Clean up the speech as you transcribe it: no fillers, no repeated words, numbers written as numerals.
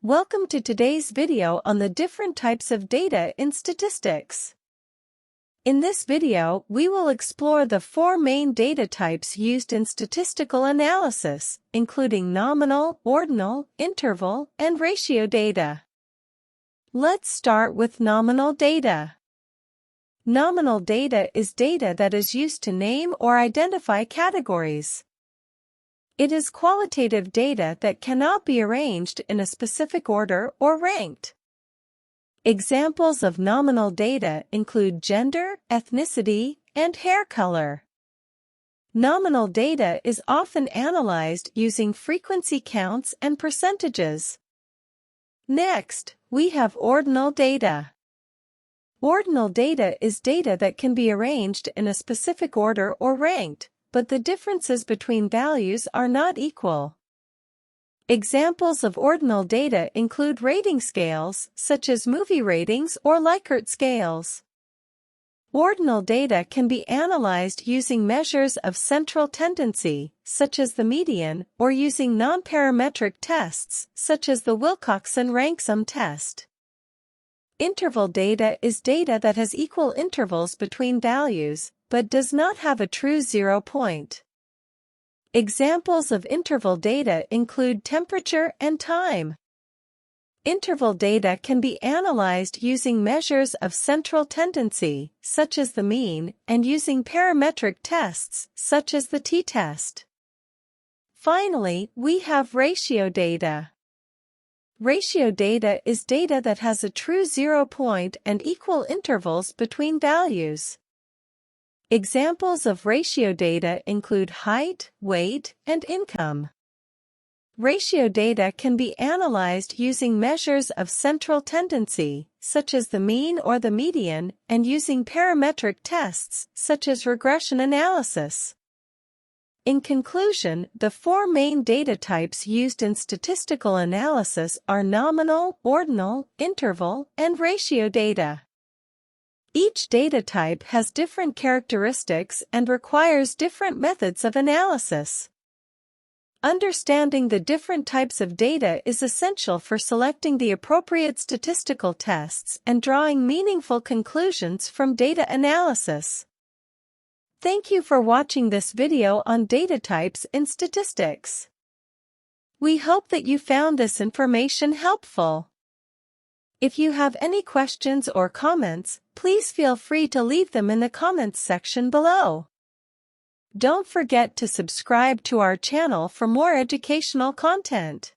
Welcome to today's video on the different types of data in statistics. In this video, we will explore the four main data types used in statistical analysis, including nominal, ordinal, interval, and ratio data. Let's start with nominal data. Nominal data is data that is used to name or identify categories. It is qualitative data that cannot be arranged in a specific order or ranked. Examples of nominal data include gender, ethnicity, and hair color. Nominal data is often analyzed using frequency counts and percentages. Next, we have ordinal data. Ordinal data is data that can be arranged in a specific order or ranked, but the differences between values are not equal. Examples of ordinal data include rating scales, such as movie ratings or Likert scales. Ordinal data can be analyzed using measures of central tendency, such as the median, or using nonparametric tests, such as the Wilcoxon-Rankin test. Interval data is data that has equal intervals between values, but does not have a true zero point. Examples of interval data include temperature and time. Interval data can be analyzed using measures of central tendency, such as the mean, and using parametric tests, such as the t-test. Finally, we have ratio data. Ratio data is data that has a true zero point and equal intervals between values. Examples of ratio data include height, weight, and income. Ratio data can be analyzed using measures of central tendency, such as the mean or the median, and using parametric tests, such as regression analysis. In conclusion, the four main data types used in statistical analysis are nominal, ordinal, interval, and ratio data. Each data type has different characteristics and requires different methods of analysis. Understanding the different types of data is essential for selecting the appropriate statistical tests and drawing meaningful conclusions from data analysis. Thank you for watching this video on data types in statistics. We hope that you found this information helpful. If you have any questions or comments, please feel free to leave them in the comments section below. Don't forget to subscribe to our channel for more educational content.